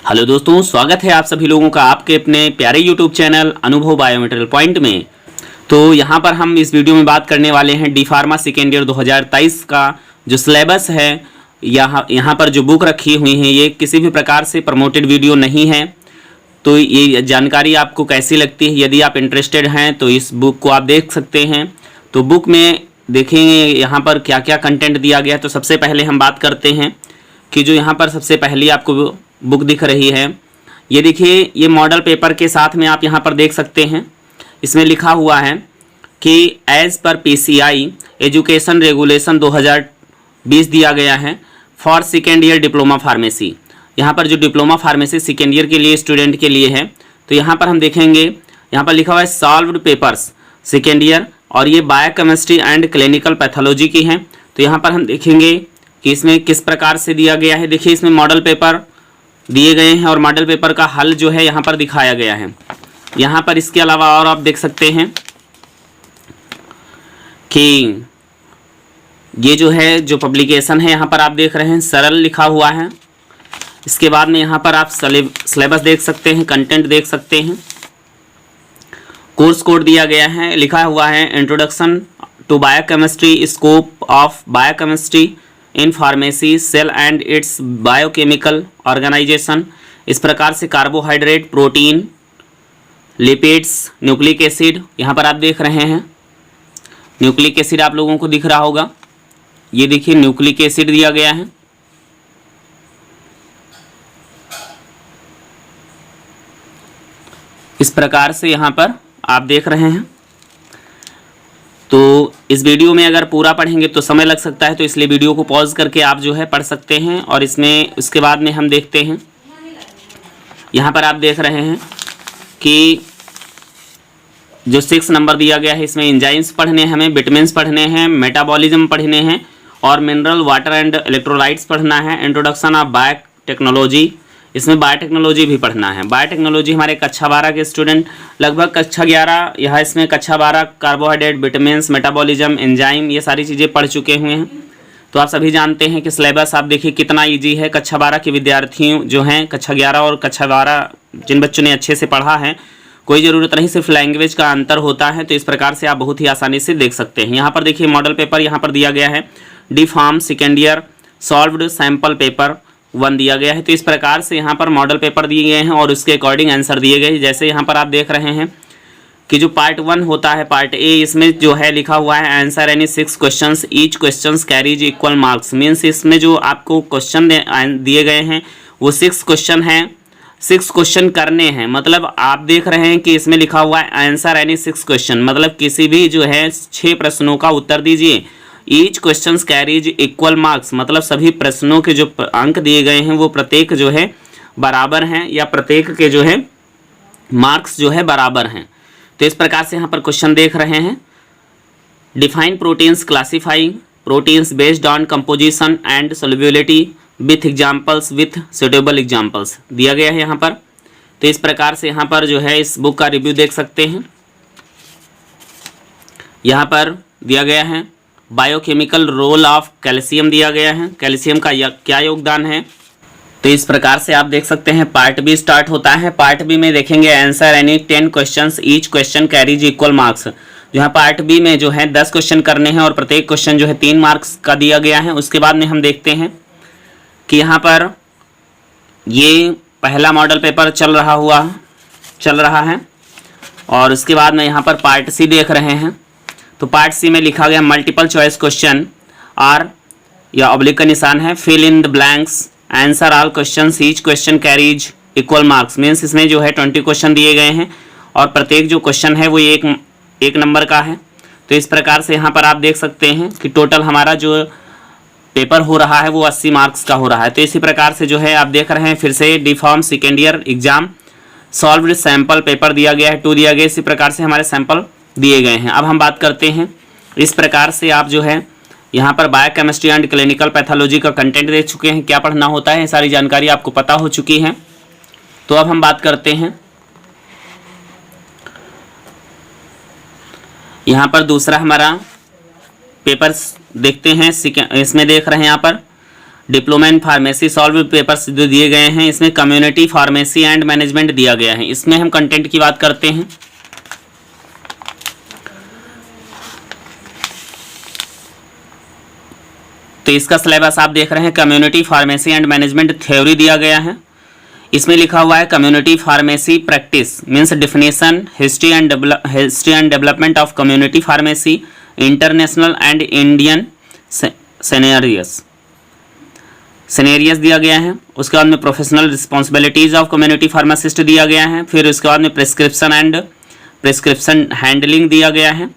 Hello दोस्तों, स्वागत है आप सभी लोगों का आपके अपने प्यारे यूट्यूब चैनल अनुभव बायोमेटेरियल पॉइंट में। तो यहाँ पर हम इस वीडियो में बात करने वाले हैं डी फार्मा सेकेंड ईयर 2023 का जो सिलेबस है। यहाँ पर जो बुक रखी हुई है ये किसी भी प्रकार से प्रमोटेड वीडियो नहीं है। तो ये जानकारी आपको कैसी लगती है, यदि आप इंटरेस्टेड हैं तो इस बुक को आप देख सकते हैं। तो बुक में देखेंगे यहाँ पर क्या क्या कंटेंट दिया गया है। तो सबसे पहले हम बात करते हैं कि जो यहाँ पर सबसे पहली आपको बुक दिख रही है, ये देखिए, ये मॉडल पेपर के साथ में आप यहाँ पर देख सकते हैं। इसमें लिखा हुआ है कि as per PCI education regulation 2020 दिया गया है for second year diploma pharmacy. यहाँ पर जो डिप्लोमा फार्मेसी सेकेंड ईयर के लिए स्टूडेंट के लिए है, तो यहाँ पर हम देखेंगे, यहाँ पर लिखा हुआ है सॉल्व्ड पेपर्स सेकेंड ईयर, और ये बायोकेमिस्ट्री एंड क्लिनिकल पैथोलॉजी की है। तो यहाँ पर हम देखेंगे कि इसमें किस प्रकार से दिया गया है। देखिए, इसमें मॉडल पेपर दिए गए हैं और मॉडल पेपर का हल जो है यहाँ पर दिखाया गया है। यहाँ पर इसके अलावा और आप देख सकते हैं कि ये जो है जो पब्लिकेशन है, यहाँ पर आप देख रहे हैं सरल लिखा हुआ है। इसके बाद में यहाँ पर आप सिलेबस देख सकते हैं, कंटेंट देख सकते हैं, कोर्स कोड दिया गया है, लिखा हुआ है introduction to biochemistry, scope of biochemistry in pharmacy, cell and its biochemical organisation. इस प्रकार से carbohydrate, protein, lipids, nucleic acid, यहाँ पर आप देख रहे हैं न्यूक्लिक एसिड आप लोगों को दिख रहा होगा। ये देखिए न्यूक्लिक एसिड दिया गया है। इस प्रकार से यहाँ पर आप देख रहे हैं। तो इस वीडियो में अगर पूरा पढ़ेंगे तो समय लग सकता है, तो इसलिए वीडियो को पॉज करके आप जो है पढ़ सकते हैं। और इसमें उसके बाद में हम देखते हैं, यहाँ पर आप देख रहे हैं कि जो 6 नंबर दिया गया है, इसमें एंजाइम्स पढ़ने हैं, हमें विटामिन्स पढ़ने हैं, मेटाबॉलिज्म पढ़ने हैं, और मिनरल, वाटर एंड इलेक्ट्रोलाइट्स पढ़ना है। इंट्रोडक्शन ऑफ बायोटेक्नोलॉजी, इसमें बायोटेक्नोलॉजी भी पढ़ना है। बायोटेक्नोलॉजी हमारे कक्षा 12 के स्टूडेंट, लगभग कक्षा 11 यह इसमें कक्षा 12 कार्बोहाइड्रेट, विटामिन्स, मेटाबॉलिज्म, एंजाइम, ये सारी चीज़ें पढ़ चुके हुए हैं। तो आप सभी जानते हैं कि सिलेबस आप देखिए कितना इजी है। कक्षा 12 के विद्यार्थियों जो हैं, कक्षा 11 और कक्षा 12 जिन बच्चों ने अच्छे से पढ़ा है, कोई ज़रूरत नहीं, सिर्फ लैंग्वेज का अंतर होता है। तो इस प्रकार से आप बहुत ही आसानी से देख सकते हैं। यहाँ पर देखिए मॉडल पेपर यहाँ पर दिया गया है, D pharm second year solved sample paper 1 दिया गया है। तो इस प्रकार से यहाँ पर मॉडल पेपर दिए गए हैं और उसके अकॉर्डिंग आंसर दिए गए। जैसे यहाँ पर आप देख रहे हैं कि जो पार्ट 1 होता है, पार्ट ए, इसमें जो है लिखा हुआ है answer any 6 questions, each questions carries equal marks. Means इसमें जो आपको क्वेश्चन दिए गए हैं वो 6 क्वेश्चन हैं, 6 क्वेश्चन करने हैं। मतलब आप देख रहे हैं कि इसमें लिखा हुआ है आंसर एनी 6 क्वेश्चन, मतलब किसी भी जो है 6 प्रश्नों का उत्तर दीजिए। Each questions carries equal marks, मतलब सभी प्रश्नों के जो अंक दिए गए हैं वो प्रत्येक जो है बराबर हैं, या प्रत्येक के जो है मार्क्स जो है बराबर हैं। तो इस प्रकार से यहाँ पर क्वेश्चन देख रहे हैं। Define proteins, classifying proteins based on composition and solubility with examples with suitable examples दिया गया है यहाँ पर। तो इस प्रकार से यहाँ पर जो है इस बुक का रिव्यू देख सकते हैं। यहाँ पर दिया गया है बायोकेमिकल रोल ऑफ कैल्शियम दिया गया है, कैल्शियम का क्या योगदान है। तो इस प्रकार से आप देख सकते हैं। पार्ट बी स्टार्ट होता है। पार्ट बी में देखेंगे answer any 10 questions, each question carries equal marks. यहाँ पार्ट बी में जो है 10 क्वेश्चन करने हैं और प्रत्येक क्वेश्चन जो है 3 मार्क्स का दिया गया है। उसके बाद में हम देखते हैं कि यहाँ पर ये पहला मॉडल पेपर चल रहा है, और उसके बाद में यहाँ पर पार्ट सी देख रहे हैं। तो पार्ट सी में लिखा गया मल्टीपल चॉइस क्वेश्चन आर, या ऑब्लिक का निशान है, fill in the blanks, answer all questions, each question carries equal marks. Means इसमें जो है 20 क्वेश्चन दिए गए हैं और प्रत्येक जो क्वेश्चन है वो एक नंबर का है। तो इस प्रकार से यहाँ पर आप देख सकते हैं कि टोटल हमारा जो पेपर हो रहा है वो 80 मार्क्स का हो रहा है। तो इसी प्रकार से जो है आप देख रहे हैं, फिर से D form second year exam solved sample paper दिया गया है, 2 दिया गया। इसी प्रकार से हमारे सैंपल दिए गए हैं। अब हम बात करते हैं, इस प्रकार से आप जो है यहाँ पर बायोकेमिस्ट्री एंड क्लिनिकल पैथोलॉजी का कंटेंट देख चुके हैं, क्या पढ़ना होता है, सारी जानकारी आपको पता हो चुकी है। तो अब हम बात करते हैं, यहाँ पर दूसरा हमारा पेपर देखते हैं। इसमें देख रहे हैं यहाँ पर diploma in pharmacy solve papers जो दिए गए हैं, इसमें कम्युनिटी फार्मेसी एंड मैनेजमेंट दिया गया है। इसमें हम कंटेंट की बात करते हैं। तो इसका सिलेबस आप देख रहे हैं, community pharmacy and management theory दिया गया है। इसमें लिखा हुआ है community pharmacy practice means definition, history and development of community pharmacy, international and Indian cinereous दिया गया है। उसके बाद में professional responsibilities of community pharmacist दिया गया है। फिर उसके बाद में प्रिस्क्रिप्शन हैंडलिंग दिया गया है।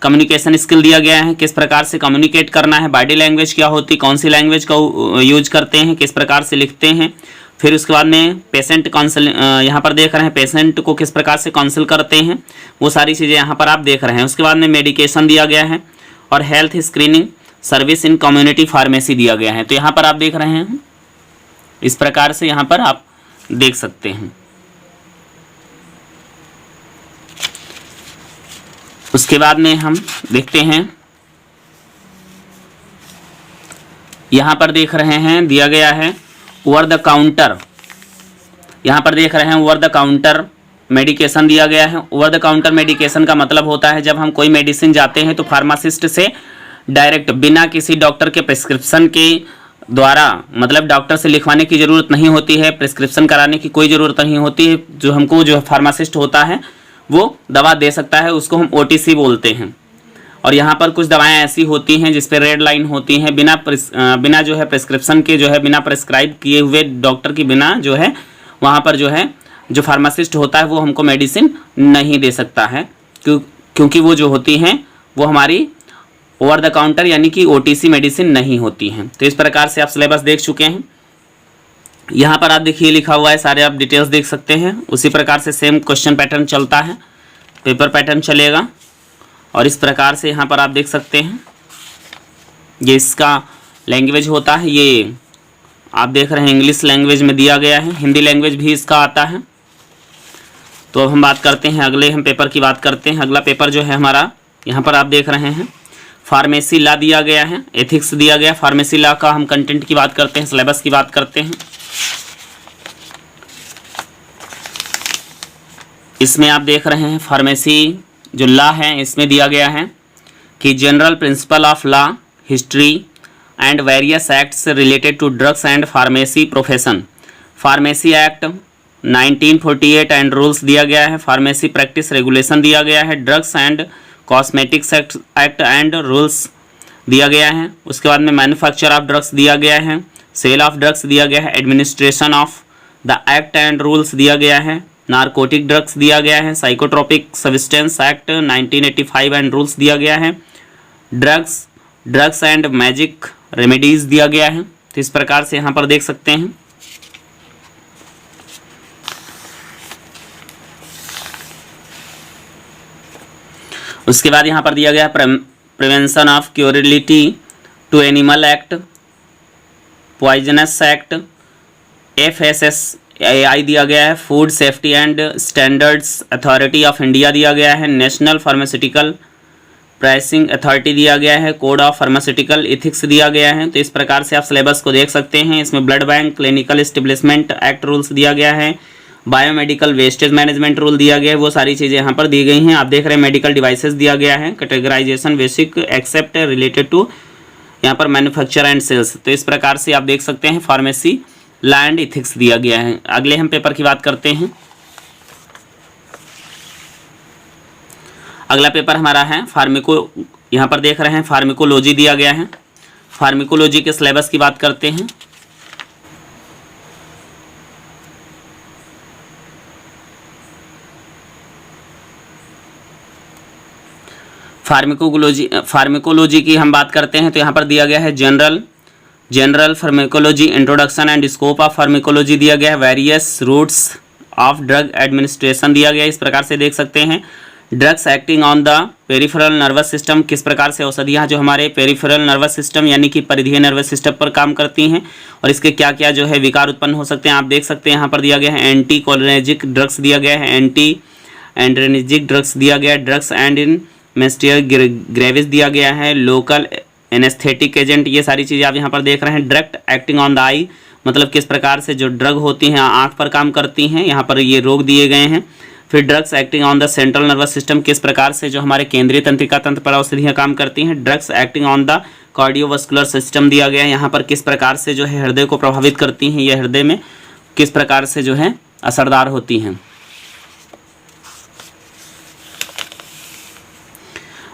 कम्युनिकेशन स्किल दिया गया है, किस प्रकार से कम्युनिकेट करना है, बॉडी लैंग्वेज क्या होती, कौन सी लैंग्वेज का यूज करते हैं, किस प्रकार से लिखते हैं। फिर उसके बाद में पेशेंट काउंसिल, यहाँ पर देख रहे हैं पेशेंट को किस प्रकार से काउंसिल करते हैं, वो सारी चीज़ें यहाँ पर आप देख रहे हैं। उसके बाद में मेडिकेशन दिया गया है और health screening service in community pharmacy दिया गया है। तो यहाँ पर आप देख रहे हैं, इस प्रकार से यहाँ पर आप देख सकते हैं। उसके बाद में हम देखते हैं, यहाँ पर देख रहे हैं दिया गया है ओवर द काउंटर, यहाँ पर देख रहे हैं ओवर द काउंटर मेडिकेशन दिया गया है। ओवर द काउंटर मेडिकेशन का मतलब होता है जब हम कोई मेडिसिन जाते हैं तो फार्मासिस्ट से डायरेक्ट बिना किसी डॉक्टर के प्रिस्क्रिप्शन के द्वारा, मतलब डॉक्टर से लिखवाने की ज़रूरत नहीं होती है, प्रिस्क्रिप्शन कराने की कोई ज़रूरत नहीं होती है। जो हमको जो फार्मासिस्ट होता है वो दवा दे सकता है, उसको हम OTC बोलते हैं। और यहाँ पर कुछ दवाएं ऐसी होती हैं जिस पे रेड लाइन होती हैं, बिना जो है प्रिस्क्रिप्शन के, जो है बिना प्रिस्क्राइब किए हुए डॉक्टर की बिना जो है वहाँ पर जो है जो फार्मासिस्ट होता है वो हमको मेडिसिन नहीं दे सकता है, क्योंकि वो जो होती हैं वो हमारी ओवर द काउंटर यानी कि OTC मेडिसिन नहीं होती हैं। तो इस प्रकार से आप सिलेबस देख चुके हैं। यहाँ पर आप देखिए लिखा हुआ है, सारे आप डिटेल्स देख सकते हैं। उसी प्रकार से सेम क्वेश्चन पैटर्न चलता है, पेपर पैटर्न चलेगा। और इस प्रकार से यहाँ पर आप देख सकते हैं, ये इसका लैंग्वेज होता है, ये आप देख रहे हैं इंग्लिश लैंग्वेज में दिया गया है, हिंदी लैंग्वेज भी इसका आता है। तो अब हम बात करते हैं, अगले हम पेपर की बात करते हैं। अगला पेपर जो है हमारा, यहाँ पर आप देख रहे हैं फार्मेसी लॉ दिया गया है, एथिक्स दिया गया। फार्मेसी लॉ का हम कंटेंट की बात करते हैं, सिलेबस की बात करते हैं। इसमें आप देख रहे हैं फार्मेसी जो लॉ है इसमें दिया गया है कि general principle of law, history and various acts related to drugs and pharmacy profession, pharmacy act 1948 and rules दिया गया है। फार्मेसी प्रैक्टिस रेगुलेशन दिया गया है। Drugs and cosmetics act and rules दिया गया है। उसके बाद में मैन्युफैक्चर ऑफ ड्रग्स दिया गया है, सेल ऑफ ड्रग्स दिया गया है, administration of the act and rules दिया गया है, नारकोटिक ड्रग्स दिया गया है, psychotropic substance act 1985 and rules दिया गया है, ड्रग्स एंड मैजिक रेमेडीज दिया गया है। तो इस प्रकार से यहाँ पर देख सकते हैं। उसके बाद यहाँ पर दिया गया prevention of cruelty to animal act, poisonous act, FSSAI दिया गया है, food safety and standards authority of India दिया गया है, नेशनल फार्मास्यूटिकल प्राइसिंग अथॉरिटी दिया गया है, कोड ऑफ फार्मास्यूटिकल इथिक्स दिया गया है। तो इस प्रकार से आप सिलेबस को देख सकते हैं। इसमें blood bank clinical establishment act rules दिया गया है, बायोमेडिकल वेस्टेज मैनेजमेंट रूल दिया गया है, वो सारी चीज़ें यहाँ पर दी गई हैं। आप देख रहे हैं मेडिकल डिवाइसेस दिया गया है, categorisation basic except related to यहाँ पर मैन्युफैक्चर एंड सेल्स। तो इस प्रकार से आप देख सकते हैं फार्मेसी लॉ एंड इथिक्स दिया गया है। अगले हम पेपर की बात करते हैं। अगला पेपर हमारा है यहाँ पर देख रहे हैं फार्मिकोलॉजी दिया गया है। फार्मिकोलॉजी के सिलेबस की बात करते हैं। फार्मिकोलॉजी की हम बात करते हैं तो यहाँ पर दिया गया है general pharmacology, introduction and scope of pharmacology दिया गया है, various routes of drug administration दिया गया है। इस प्रकार से देख सकते हैं drugs acting on the peripheral nervous system, किस प्रकार से औषधियाँ जो हमारे पेरिफेरल नर्वस सिस्टम यानी कि परिधीय नर्वस सिस्टम पर काम करती हैं और इसके क्या क्या जो है विकार उत्पन्न हो सकते हैं। आप देख सकते हैं यहाँ पर दिया गया है एंटी कोलिनर्जिक ड्रग्स दिया गया है, एंटी एंड्रेनिजिक ड्रग्स दिया गया है, ड्रग्स एंड इन मेस्टियर ग्रेविस दिया गया है, लोकल एनेस्थेटिक एजेंट, ये सारी चीज़ें आप यहाँ पर देख रहे हैं। डायरेक्ट एक्टिंग ऑन द आई, मतलब किस प्रकार से जो ड्रग होती हैं आँख पर काम करती हैं, यहाँ पर ये रोग दिए गए हैं। फिर drugs acting on the central nervous system, किस प्रकार से जो हमारे केंद्रीय तंत्रिका तंत्र पर औषधियाँ काम करती हैं। Drugs acting on the cardiovascular system दिया गया है, यहाँ पर किस प्रकार से जो है हृदय को प्रभावित करती हैं, ये हृदय में किस प्रकार से जो है असरदार होती हैं।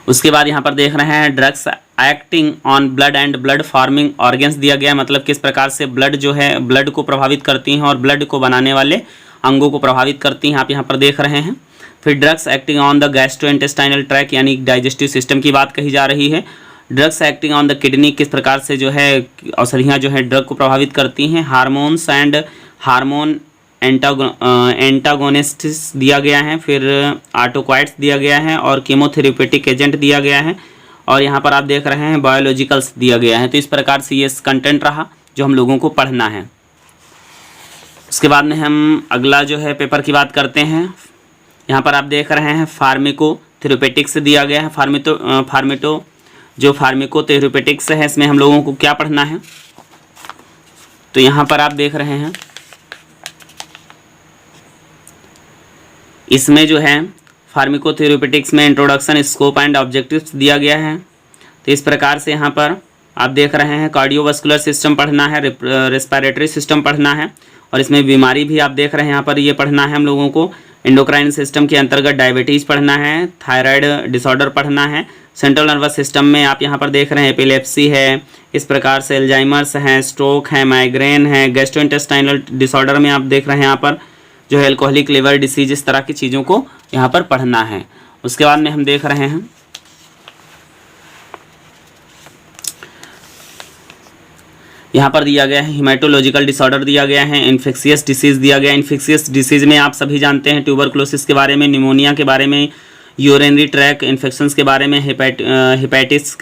उसके बाद यहाँ पर देख रहे हैं drugs acting on blood and blood forming organs दिया गया है, मतलब किस प्रकार से ब्लड जो है ब्लड को प्रभावित करती हैं और ब्लड को बनाने वाले अंगों को प्रभावित करती हैं, आप यहाँ पर देख रहे हैं। फिर drugs acting on the gastrointestinal tract, यानी डाइजेस्टिव सिस्टम की बात कही जा रही है। Drugs acting on the kidney, किस प्रकार से जो है औषधियाँ जो है ड्रग को प्रभावित करती हैं। हार्मोन्स एंड हार्मोन एंटागोनिस्ट्स दिया गया है। फिर ऑटोक्वाइट्स दिया गया है और कीमोथेरेपेटिक एजेंट दिया गया है। और यहाँ पर आप देख रहे हैं बायोलॉजिकल्स दिया गया है। तो इस प्रकार से ये कंटेंट रहा जो हम लोगों को पढ़ना है। उसके बाद में हम अगला जो है पेपर की बात करते हैं। यहाँ पर आप देख रहे हैं फार्माकोथेरेपेटिक्स दिया गया है। फार्माकोथेरेपेटिक्स है, इसमें हम लोगों को क्या पढ़ना है, तो यहाँ पर आप देख रहे हैं इसमें जो है फार्माकोथेरेपेटिक्स में इंट्रोडक्शन, स्कोप एंड ऑब्जेक्टिव्स दिया गया है। तो इस प्रकार से यहाँ पर आप देख रहे हैं कार्डियोवास्कुलर सिस्टम पढ़ना है, रेस्पिरेटरी सिस्टम पढ़ना है और इसमें बीमारी भी आप देख रहे हैं यहाँ पर ये पढ़ना है हम लोगों को। एंडोक्राइन सिस्टम के अंतर्गत डायबिटीज़ पढ़ना है, थायराइड डिसऑर्डर पढ़ना है। सेंट्रल नर्वस सिस्टम में आप यहाँ पर देख रहे हैं एपिलेप्सी है, इस प्रकार से एल्जाइमर्स हैं, स्ट्रोक है, माइग्रेन है। गैस्ट्रोइंटेस्टाइनल डिसऑर्डर में आप देख रहे हैं यहाँ पर जो है एल्कोहलिक लिवर डिसीज, इस तरह की चीज़ों को यहाँ पर पढ़ना है। उसके बाद में हम देख रहे हैं यहाँ पर दिया गया है हीमेटोलॉजिकल डिसऑर्डर दिया गया है, इन्फेक्शियस डिसीज़ दिया गया है। इन्फेक्शियस डिसीज़ में आप सभी जानते हैं ट्यूबरकुलोसिस के बारे में, निमोनिया के बारे में, यूरिनरी ट्रैक इन्फेक्शंस के बारे में, हेपेटाइटिस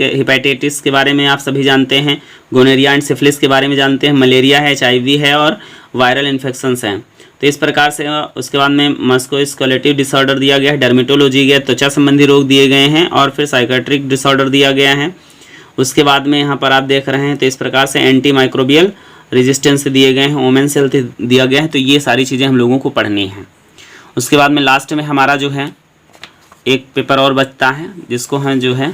के बारे में आप सभी जानते हैं, गोनेरिया एंड सिफिलिस के बारे में जानते हैं, मलेरिया है, HIV है और वायरल इन्फेक्शंस हैं। तो इस प्रकार से उसके बाद में मस्कुलोस्केलेटल डिसऑर्डर दिया गया है, डर्मेटोलॉजी गया, त्वचा संबंधी रोग दिए गए हैं और फिर साइकेट्रिक डिसऑर्डर दिया गया है। उसके बाद में यहाँ पर आप देख रहे हैं तो इस प्रकार से एंटी माइक्रोबियल रेजिस्टेंस दिए गए हैं, वोमेन्स हेल्थ दिया गया है। तो ये सारी चीज़ें हम लोगों को पढ़नी हैं। उसके बाद में लास्ट में हमारा जो है एक पेपर और बचता है जिसको हम जो है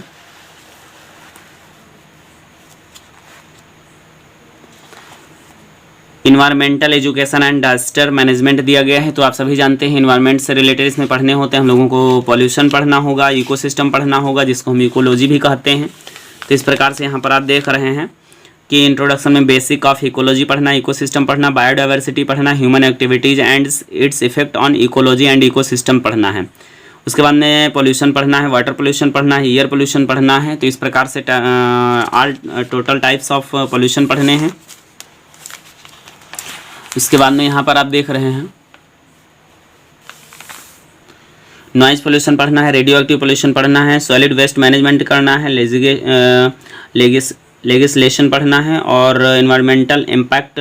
environmental education and disaster management दिया गया है। तो आप सभी जानते हैं इन्वायरमेंट से रिलेटेड इसमें पढ़ने होते हैं हम लोगों को। पॉल्यूशन पढ़ना होगा, इकोसिस्टम पढ़ना होगा जिसको हम इकोलॉजी भी कहते हैं। तो इस प्रकार से यहाँ पर आप देख रहे हैं कि इंट्रोडक्शन में बेसिक ऑफ इकोलॉजी पढ़ना, इकोसिस्टम पढ़ना, बायोडाइवर्सिटी पढ़ना, human activities and its effect on ecology and ecosystem पढ़ना है। उसके बाद में पॉल्यूशन पढ़ना है, वाटर पॉल्यूशन पढ़ना है, एयर पॉल्यूशन पढ़ना है। तो इस प्रकार से all total types of pollution पढ़ने हैं। उसके बाद में यहाँ पर आप देख रहे हैं नॉइज पोल्यूशन पढ़ना है, रेडियो एक्टिव पोल्यूशन पढ़ना है, सॉलिड वेस्ट मैनेजमेंट करना है, लेजिस्लेशन पढ़ना है और इन्वायरमेंटल इम्पैक्ट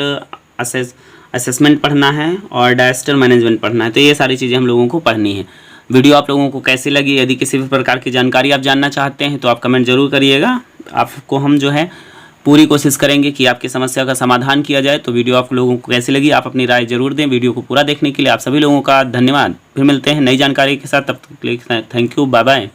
असेसमेंट पढ़ना है और डिजास्टर मैनेजमेंट पढ़ना है। तो ये सारी चीज़ें हम लोगों को पढ़नी है। वीडियो आप लोगों को कैसी लगी? यदि किसी भी प्रकार की जानकारी आप जानना चाहते हैं तो आप कमेंट ज़रूर करिएगा। आपको हम जो है पूरी कोशिश करेंगे कि आपकी समस्या का समाधान किया जाए। तो वीडियो आप लोगों को कैसी लगी आप अपनी राय जरूर दें। वीडियो को पूरा देखने के लिए आप सभी लोगों का धन्यवाद। फिर मिलते हैं नई जानकारी के साथ, तब तक के लिए थैंक यू, बाय बाय।